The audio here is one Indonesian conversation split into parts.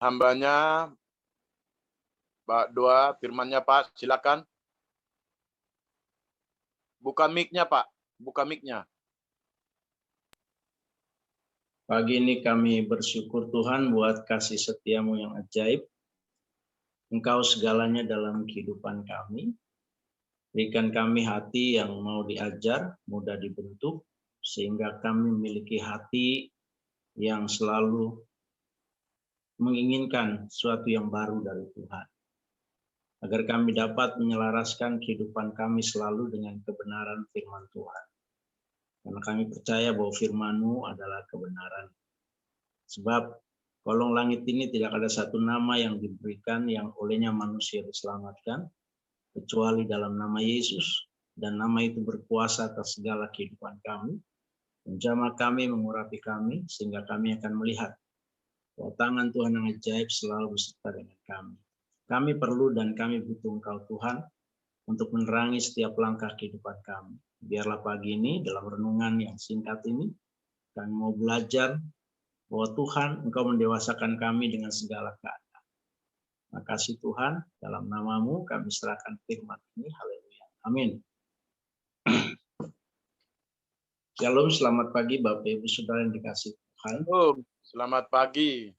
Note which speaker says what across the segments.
Speaker 1: hambanya, Pak Doa, firmannya Pak, silakan. Buka mic-nya Pak, buka mic-nya.
Speaker 2: Pagi ini kami bersyukur Tuhan buat kasih setiamu yang ajaib. Engkau segalanya dalam kehidupan kami. Berikan kami hati yang mau diajar, mudah dibentuk, sehingga kami memiliki hati yang selalu menginginkan sesuatu yang baru dari Tuhan. Agar kami dapat menyelaraskan kehidupan kami selalu dengan kebenaran firman Tuhan. Karena kami percaya bahwa firman-Mu adalah kebenaran. Sebab kolong langit ini tidak ada satu nama yang diberikan yang olehnya manusia diselamatkan, kecuali dalam nama Yesus. Dan nama itu berkuasa atas segala kehidupan kami, menjamah kami, mengurapi kami, sehingga kami akan melihat bahwa tangan Tuhan yang ajaib selalu beserta dengan kami. Kami perlu dan kami butuh Engkau Tuhan untuk menerangi setiap langkah kehidupan kami. Biarlah pagi ini dalam renungan yang singkat ini, kami mau belajar bahwa Tuhan Engkau mendewasakan kami dengan segala keadaan. Makasih Tuhan, dalam nama-Mu kami serahkan firman ini. Haleluya. Amin. Shalom, selamat pagi Bapak Ibu Saudara yang dikasihi Tuhan.
Speaker 1: Selamat pagi.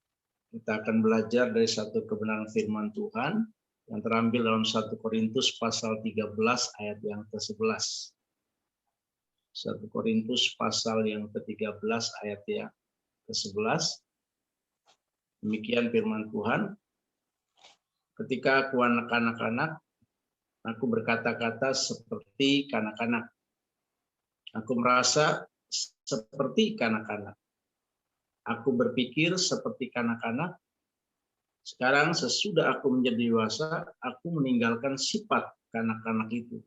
Speaker 2: Kita akan belajar dari satu kebenaran firman Tuhan yang terambil dalam 1 Korintus pasal 13 ayat yang ke-11. 1 Korintus pasal yang ke-13 ayat yang ke-11. Demikian firman Tuhan. Ketika aku anak-anak, aku berkata-kata seperti kanak-kanak. Aku merasa seperti kanak-kanak. Aku berpikir seperti kanak-kanak. Sekarang sesudah aku menjadi dewasa, aku meninggalkan sifat kanak-kanak itu.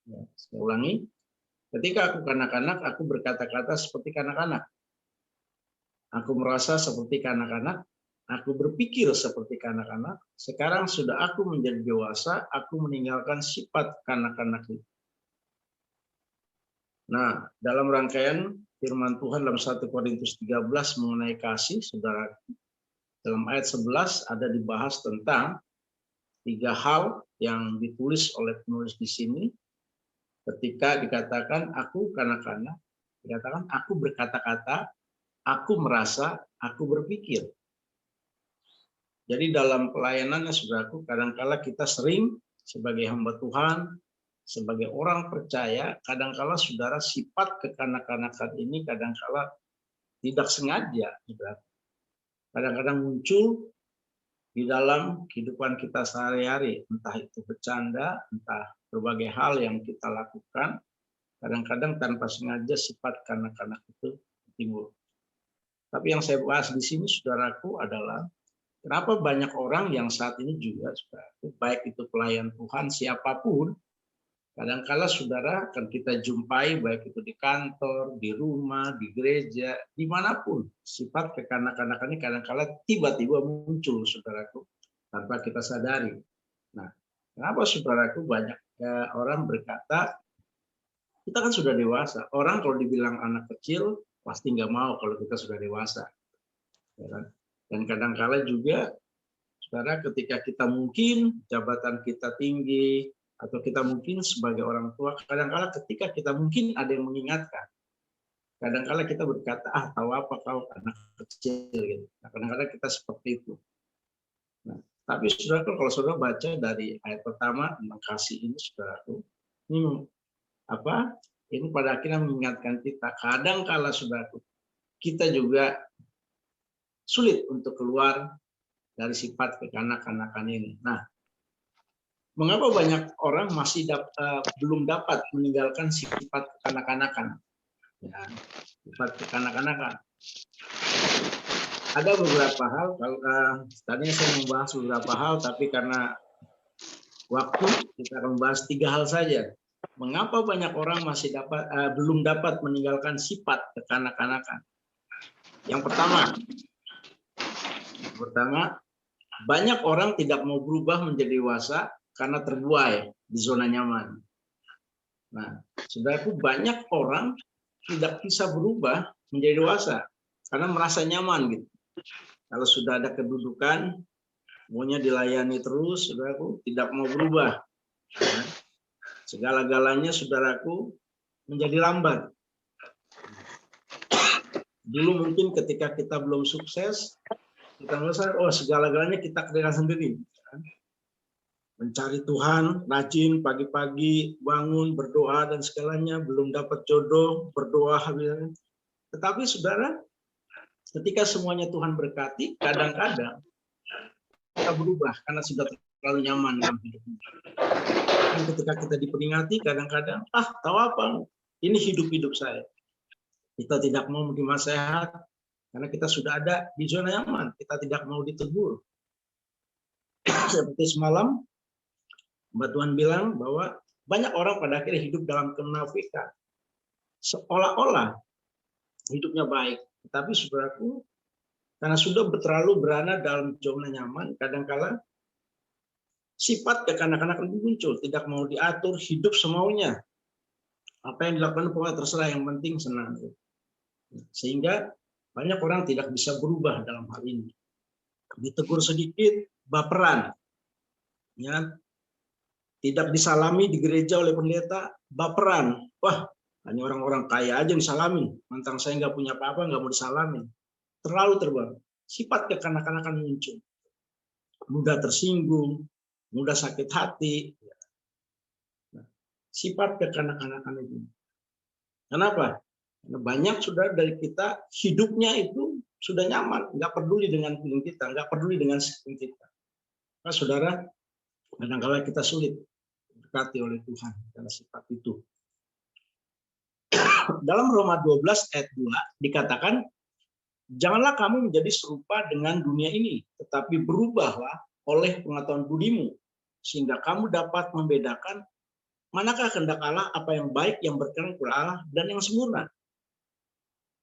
Speaker 2: Ya, saya ulangi. Ketika aku kanak-kanak, aku berkata-kata seperti kanak-kanak. Aku merasa seperti kanak-kanak. Aku berpikir seperti kanak-kanak. Sekarang sudah aku menjadi dewasa, aku meninggalkan sifat kanak-kanak itu. Nah, dalam rangkaian firman Tuhan dalam 1 Korintus 13 mengenai kasih, saudara, dalam ayat 11 ada dibahas tentang 3 hal yang ditulis oleh penulis di sini. Ketika dikatakan aku kanak-kanak, dikatakan aku berkata-kata, aku merasa, aku berpikir. Jadi dalam pelayanannya saudaraku, kadangkala kita sering sebagai hamba Tuhan, sebagai orang percaya, kadangkala saudara sifat kekanak-kanakan ini kadangkala tidak sengaja, saudara. Kadang-kadang muncul di dalam kehidupan kita sehari-hari, entah itu bercanda, entah berbagai hal yang kita lakukan, kadang-kadang tanpa sengaja sifat kanak-kanak itu timbul. Tapi yang saya bahas di sini, saudaraku, adalah kenapa banyak orang yang saat ini juga, saudaraku, baik itu pelayan Tuhan, siapapun, kadang-kala saudara akan kita jumpai baik itu di kantor, di rumah, di gereja, dimanapun. Sifat kekanak-kanakan ini kadang-kala tiba-tiba muncul, saudaraku, tanpa kita sadari. Nah, kenapa saudaraku banyak orang berkata, kita kan sudah dewasa. Orang kalau dibilang anak kecil, pasti nggak mau kalau kita sudah dewasa. Dan kadang-kala juga, saudara, ketika kita mungkin jabatan kita tinggi, atau kita mungkin sebagai orang tua, kadang-kala ketika kita mungkin ada yang mengingatkan, kadang-kala kita berkata, tahu apa kau anak kecil, gitu. Nah, kadang-kadang kita seperti itu. Nah, tapi saudara, kalau saudara baca dari ayat pertama tentang kasih ini, saudaraku, ini apa? Ini pada akhirnya mengingatkan kita, kadang-kala saudaraku, kita juga sulit untuk keluar dari sifat kekanak-kanakan ini. Nah, mengapa banyak orang masih belum dapat meninggalkan sifat kekanak-kanakan? Ya, sifat kekanak-kanakan. Ada beberapa hal, tadinya saya membahas beberapa hal, tapi karena waktu, kita akan membahas 3 hal saja. Mengapa banyak orang masih belum dapat meninggalkan sifat kekanak-kanakan? Yang pertama, banyak orang tidak mau berubah menjadi dewasa karena terbuai di zona nyaman. Nah, saudaraku, banyak orang tidak bisa berubah menjadi dewasa karena merasa nyaman gitu. Kalau sudah ada kedudukan, maunya dilayani terus, saudaraku, tidak mau berubah. Ya. Segala-galanya, saudaraku, menjadi lambat. Dulu mungkin ketika kita belum sukses, kita merasa, oh segala-galanya kita kerjakan sendiri. Mencari Tuhan, rajin pagi-pagi, bangun, berdoa dan segalanya, belum dapat jodoh, berdoa. Tetapi saudara, ketika semuanya Tuhan berkati, kadang-kadang kita berubah karena sudah terlalu nyaman dalam hidup. Dan ketika kita diperingati, kadang-kadang, tahu apa? Ini hidup saya. Kita tidak mau menerima sehat, karena kita sudah ada di zona nyaman. Kita tidak mau ditegur. Seperti semalam, Mbak Tuhan bilang bahwa banyak orang pada akhirnya hidup dalam kemunafikan. Seolah-olah hidupnya baik. Tetapi saudaraku, karena sudah terlalu berada dalam zona nyaman, kadang-kala sifat kekanak-kanakan muncul, tidak mau diatur, hidup semaunya. Apa yang dilakukan pokoknya terserah, yang penting senang. Sehingga banyak orang tidak bisa berubah dalam hal ini. Ditegur sedikit, baperan. Ya, tidak disalami di gereja oleh pendeta, baperan. Wah, hanya orang-orang kaya aja disalami. Mentang saya nggak punya apa-apa, nggak mau disalami. Terlalu terbang. Sifat kekanak-kanakan muncul. Mudah tersinggung, mudah sakit hati. Sifat kekanak-kanakan itu. Kenapa? Karena banyak sudah dari kita hidupnya itu sudah nyaman, nggak peduli dengan hidup kita, nggak peduli dengan sistem kita. Nah, saudara, kadang-kala kita sulit diberkati oleh Tuhan karena sifat itu. Dalam Roma 12 ayat 2 dikatakan, janganlah kamu menjadi serupa dengan dunia ini, tetapi berubahlah oleh pengetahuan budimu, sehingga kamu dapat membedakan manakah kehendak Allah, apa yang baik, yang berkenan kepada Allah, dan yang sempurna.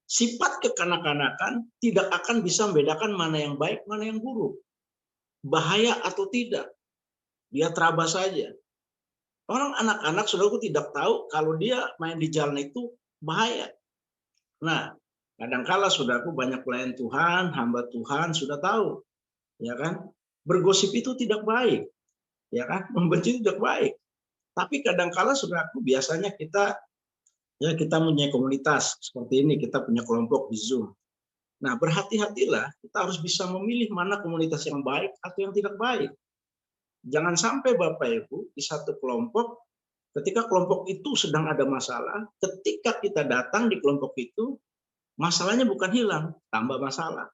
Speaker 2: Sifat kekanak-kanakan tidak akan bisa membedakan mana yang baik, mana yang buruk. Bahaya atau tidak. Dia terabas saja. Orang anak-anak, saudaraku, tidak tahu kalau dia main di jalan itu bahaya. Nah, kadang-kala saudaraku, banyak pelayan Tuhan, hamba Tuhan sudah tahu, ya kan? Bergosip itu tidak baik, ya kan? Membenci itu tidak baik. Tapi kadang-kala saudaraku, biasanya kita punya komunitas seperti ini, kita punya kelompok di Zoom. Nah, berhati-hatilah, kita harus bisa memilih mana komunitas yang baik atau yang tidak baik. Jangan sampai Bapak Ibu di satu kelompok, ketika kelompok itu sedang ada masalah, ketika kita datang di kelompok itu, masalahnya bukan hilang, tambah masalah.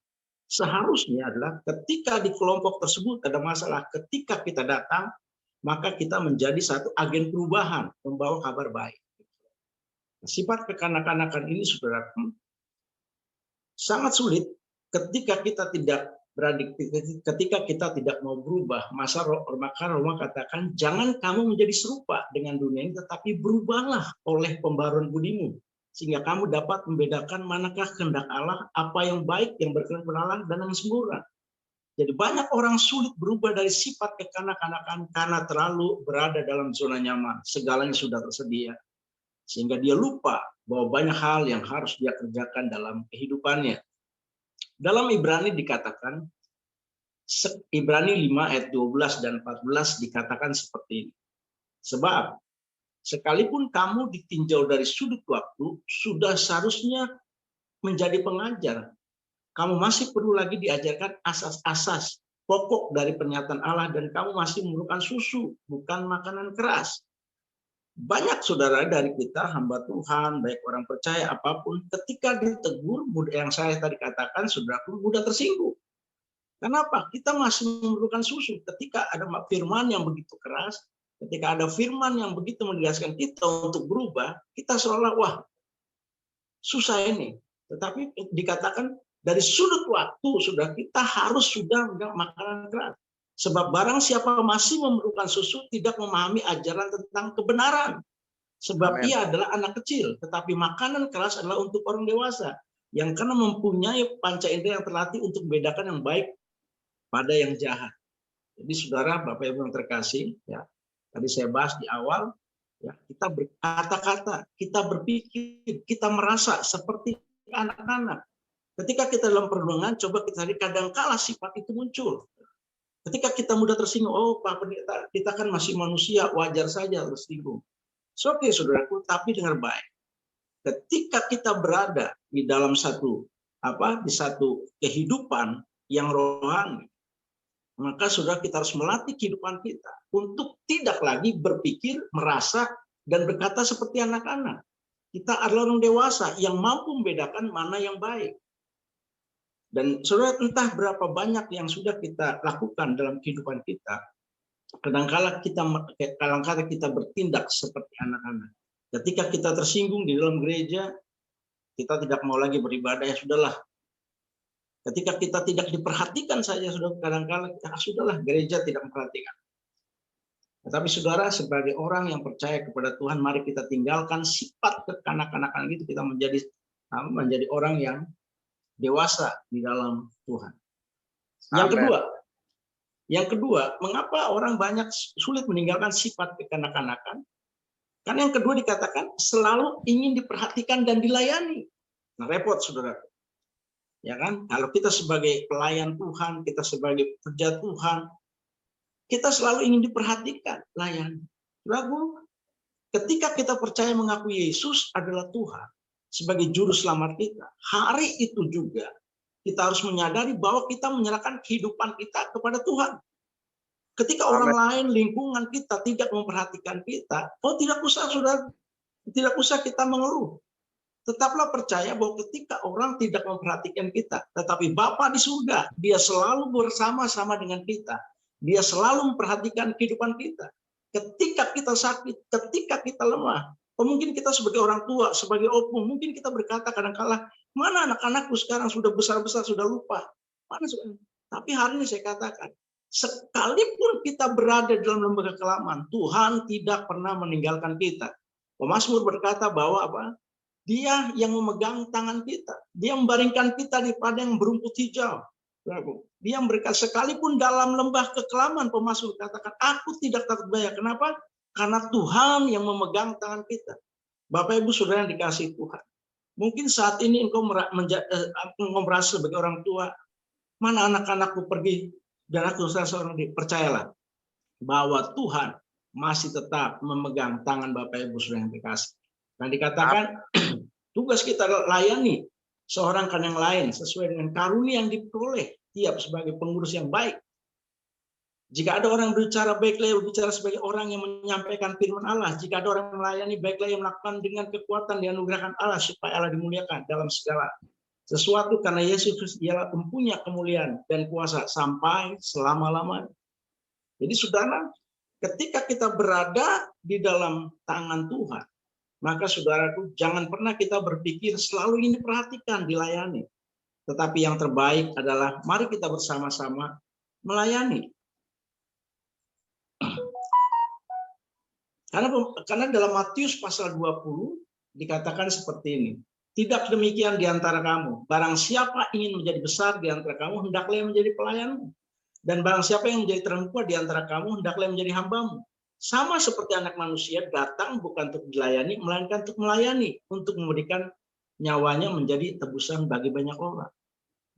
Speaker 2: Seharusnya adalah ketika di kelompok tersebut ada masalah, ketika kita datang, maka kita menjadi satu agen perubahan, membawa kabar baik. Sifat kekanak-kanakan ini, saudaraku, sangat sulit ketika kita tidak mau berubah. Maka Roma katakan, jangan kamu menjadi serupa dengan dunia ini, tetapi berubahlah oleh pembaruan budimu, sehingga kamu dapat membedakan manakah kehendak Allah, apa yang baik, yang berkenan kepada Allah, dan yang sempurna. Jadi banyak orang sulit berubah dari sifat kekanak-kanakan karena terlalu berada dalam zona nyaman. Segalanya sudah tersedia. Sehingga dia lupa bahwa banyak hal yang harus dia kerjakan dalam kehidupannya. Dalam Ibrani dikatakan, Ibrani 5 ayat 12 dan 14 dikatakan seperti ini. Sebab sekalipun kamu ditinjau dari sudut waktu, sudah seharusnya menjadi pengajar. Kamu masih perlu lagi diajarkan asas-asas pokok dari pernyataan Allah, dan kamu masih memerlukan susu, bukan makanan keras. Banyak saudara dari kita, hamba Tuhan, baik orang percaya apapun, ketika ditegur, yang saya tadi katakan, saudaraku, mudah tersinggung. Kenapa? Kita masih memerlukan susu. Ketika ada firman yang begitu keras, ketika ada firman yang begitu menegaskan kita untuk berubah, kita seolah, wah, susah ini. Tetapi dikatakan dari sudut waktu, sudah kita harus sudah makanan keras. Sebab barang siapa masih memerlukan susu, tidak memahami ajaran tentang kebenaran. Sebab
Speaker 1: Amen.
Speaker 2: ia adalah anak kecil. Tetapi makanan keras adalah untuk orang dewasa, yang karena mempunyai panca indera yang terlatih untuk membedakan yang baik pada yang jahat. Jadi saudara, Bapak Ibu yang terkasih, ya, tadi saya bahas di awal, ya, kita berkata-kata, kita berpikir, kita merasa seperti anak-anak. Ketika kita dalam perenungan, coba kita lihat kadangkala sifat itu muncul. Ketika kita mudah tersinggung, oh Pak Pendeta, kita kan masih manusia, wajar saja tersinggung. Oke, saudaraku, tapi dengar baik. Ketika kita berada di dalam di satu kehidupan yang rohani, maka saudara kita harus melatih kehidupan kita untuk tidak lagi berpikir, merasa, dan berkata seperti anak-anak. Kita adalah orang dewasa yang mampu membedakan mana yang baik. Dan saudara, entah berapa banyak yang sudah kita lakukan dalam kehidupan kita, kadangkala kita bertindak seperti anak-anak. Ketika kita tersinggung di dalam gereja, kita tidak mau lagi beribadah, ya sudahlah. Ketika kita tidak diperhatikan saja, sudah kadangkala sudahlah, gereja tidak memperhatikan. Tetapi saudara, sebagai orang yang percaya kepada Tuhan, mari kita tinggalkan sifat kekanak-kanakan itu, kita menjadi orang yang dewasa di dalam Tuhan. Yang kedua, mengapa orang banyak sulit meninggalkan sifat kekanak-kanakan? Karena yang kedua dikatakan selalu ingin diperhatikan dan dilayani. Nah, repot saudara. Ya kan? Kalau kita sebagai pelayan Tuhan, kita sebagai pekerja Tuhan, kita selalu ingin diperhatikan, layani. Saudaraku, ketika kita percaya mengaku Yesus adalah Tuhan sebagai juru selamat kita, hari itu juga kita harus menyadari bahwa kita menyerahkan kehidupan kita kepada Tuhan. Ketika orang lain, lingkungan kita tidak memperhatikan kita, tidak usah saudara, tidak usah kita mengeluh. Tetaplah percaya bahwa ketika orang tidak memperhatikan kita, tetapi Bapa di surga, dia selalu bersama-sama dengan kita. Dia selalu memperhatikan kehidupan kita. Ketika kita sakit, ketika kita lemah, mungkin kita sebagai orang tua, sebagai opung, mungkin kita berkata kadang-kala, mana anak-anakku sekarang sudah besar-besar, sudah lupa. Mana sekarang? Tapi hari ini saya katakan, sekalipun kita berada dalam lembaga kelaman, Tuhan tidak pernah meninggalkan kita. Pemazmur berkata bahwa Dia yang memegang tangan kita. Dia membaringkan kita di padang berumput hijau. Dia memberikan sekalipun dalam lembah kekelaman, Pemazmur katakan, aku tidak takut bahaya. Kenapa? Karena Tuhan yang memegang tangan kita. Bapak Ibu Saudara yang dikasihi Tuhan. Mungkin saat ini engkau merasa sebagai orang tua, mana anak-anakku pergi, dan aku seorang percayalah bahwa Tuhan masih tetap memegang tangan Bapak Ibu Saudara yang dikasihi. Dan dikatakan tugas kita layani seorang kan yang lain sesuai dengan karunia yang diperoleh tiap sebagai pengurus yang baik. Jika ada orang berbicara, baiklah berbicara sebagai orang yang menyampaikan firman Allah. Jika ada orang melayani, baiklah yang melakukan dengan kekuatan dianugerahkan Allah supaya Allah dimuliakan dalam segala sesuatu, karena Yesus Kristus ialah mempunyai kemuliaan dan kuasa sampai selama-lamanya. Jadi saudara, ketika kita berada di dalam tangan Tuhan, maka saudaraku, jangan pernah kita berpikir selalu ini diperhatikan, dilayani. Tetapi yang terbaik adalah mari kita bersama-sama melayani. Karena dalam Matius pasal 20 dikatakan seperti ini. Tidak demikian di antara kamu. Barang siapa ingin menjadi besar di antara kamu, hendaklah yang menjadi pelayanmu. Dan barang siapa yang menjadi terempuan di antara kamu, hendaklah yang menjadi hambamu. Sama seperti anak manusia datang bukan untuk dilayani, melainkan untuk melayani, untuk memberikan nyawanya menjadi tebusan bagi banyak orang.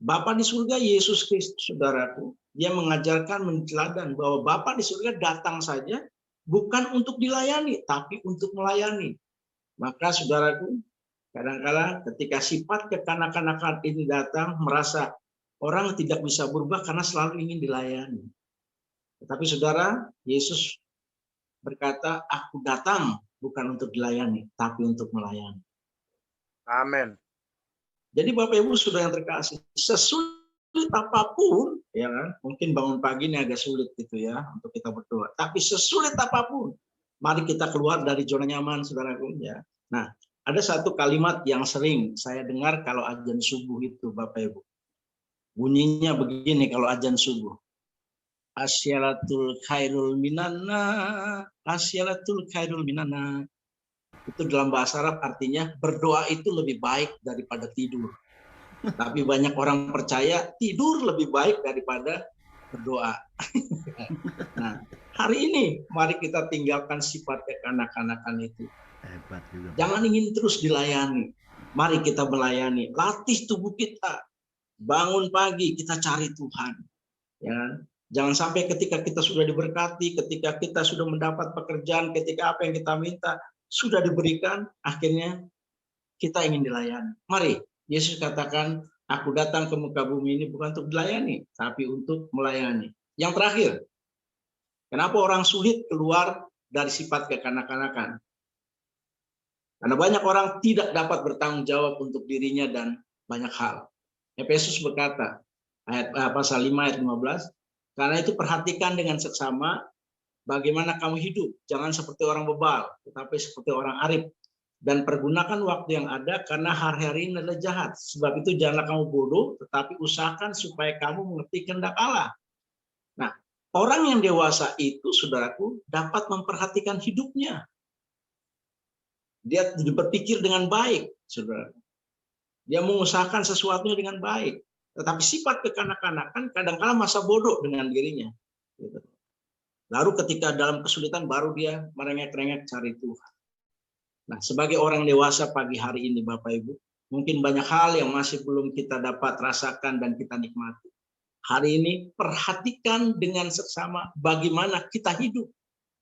Speaker 2: Bapa di surga, Yesus Kristus, saudaraku, dia mengajarkan menteladan bahwa Bapa di surga datang saja bukan untuk dilayani, tapi untuk melayani. Maka saudaraku, kadang-kala ketika sifat kekanak-kanakan ini datang, merasa orang tidak bisa berubah karena selalu ingin dilayani. Tetapi saudara, Yesus berkata, aku datang bukan untuk dilayani, tapi untuk melayani.
Speaker 1: Amin.
Speaker 2: Jadi Bapak Ibu Saudara yang terkasih, sesulit apapun, ya kan? Mungkin bangun pagi ini agak sulit gitu ya untuk kita berdoa. Tapi sesulit apapun, mari kita keluar dari zona nyaman, saudaraku ya. Nah, ada satu kalimat yang sering saya dengar kalau azan subuh itu, Bapak Ibu. Bunyinya begini kalau azan subuh. Asyalatul khairul minana, asyalatul khairul minana. Itu dalam bahasa Arab artinya berdoa itu lebih baik daripada tidur. Tapi banyak orang percaya tidur lebih baik daripada berdoa. Nah, hari ini mari kita tinggalkan sifat kekanak-kanakan itu.
Speaker 3: Hebat juga.
Speaker 2: Jangan ingin terus dilayani. Mari kita melayani, latih tubuh kita. Bangun pagi, kita cari Tuhan. Ya. Jangan sampai ketika kita sudah diberkati, ketika kita sudah mendapat pekerjaan, ketika apa yang kita minta sudah diberikan, akhirnya kita ingin dilayani. Mari, Yesus katakan, aku datang ke muka bumi ini bukan untuk dilayani, tapi untuk melayani. Yang terakhir, kenapa orang sulit keluar dari sifat kekanak-kanakan? Karena banyak orang tidak dapat bertanggung jawab untuk dirinya dan banyak hal. Efesus berkata, pasal 5 ayat 15, karena itu perhatikan dengan seksama bagaimana kamu hidup. Jangan seperti orang bebal, tetapi seperti orang arif. Dan pergunakan waktu yang ada karena hari-hari ini adalah jahat. Sebab itu janganlah kamu bodoh, tetapi usahakan supaya kamu mengerti kehendak Allah. Nah, orang yang dewasa itu, saudaraku, dapat memperhatikan hidupnya. Dia berpikir dengan baik, saudara. Dia mengusahakan sesuatunya dengan baik. Tetapi sifat kekanak-kanakan kadang-kala masa bodoh dengan dirinya. Lalu ketika dalam kesulitan baru dia merengek-rengek cari Tuhan. Nah, sebagai orang dewasa pagi hari ini, Bapak Ibu, mungkin banyak hal yang masih belum kita dapat rasakan dan kita nikmati. Hari ini perhatikan dengan seksama bagaimana kita hidup.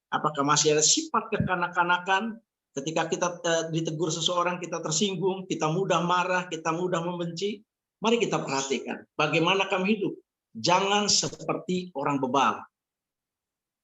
Speaker 2: Apakah masih ada sifat kekanak-kanakan? Ketika kita ditegur seseorang, kita tersinggung, kita mudah marah, kita mudah membenci. Mari kita perhatikan bagaimana kami hidup. Jangan seperti orang bebal,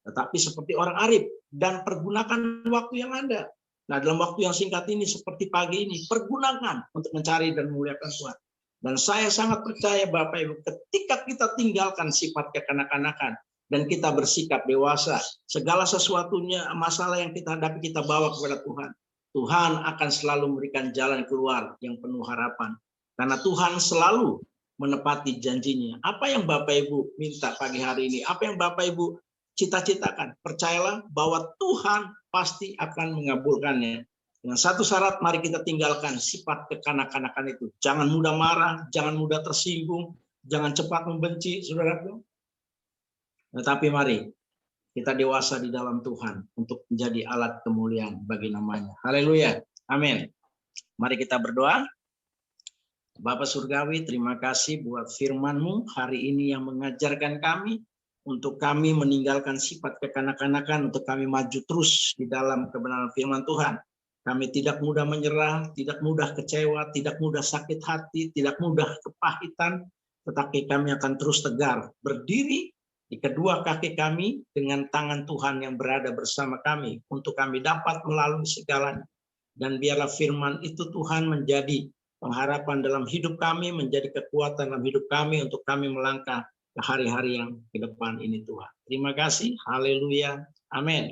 Speaker 2: tetapi seperti orang arif. Dan pergunakan waktu yang ada. Nah, dalam waktu yang singkat ini, seperti pagi ini, pergunakan untuk mencari dan memuliakan Tuhan. Dan saya sangat percaya, Bapak Ibu, ketika kita tinggalkan sifat kekanak-kanakan, dan kita bersikap dewasa, segala sesuatunya, masalah yang kita hadapi, kita bawa kepada Tuhan. Tuhan akan selalu memberikan jalan keluar yang penuh harapan. Karena Tuhan selalu menepati janjinya. Apa yang Bapak Ibu minta pagi hari ini? Apa yang Bapak Ibu cita-citakan? Percayalah bahwa Tuhan pasti akan mengabulkannya. Dengan satu syarat, mari kita tinggalkan sifat kekanak-kanakan itu. Jangan mudah marah, jangan mudah tersinggung, jangan cepat membenci, saudaraku. Tetapi mari kita dewasa di dalam Tuhan untuk menjadi alat kemuliaan bagi namanya. Haleluya. Amin. Mari kita berdoa. Bapa Surgawi, terima kasih buat firman-Mu hari ini yang mengajarkan kami untuk kami meninggalkan sifat kekanak-kanakan, untuk kami maju terus di dalam kebenaran firman Tuhan. Kami tidak mudah menyerah, tidak mudah kecewa, tidak mudah sakit hati, tidak mudah kepahitan, tetapi kami akan terus tegar, berdiri di kedua kaki kami dengan tangan Tuhan yang berada bersama kami untuk kami dapat melalui segalanya. Dan biarlah firman itu Tuhan menjadi pengharapan dalam hidup kami, menjadi kekuatan dalam hidup kami untuk kami melangkah ke hari-hari yang ke depan ini Tuhan. Terima kasih. Haleluya. Amin.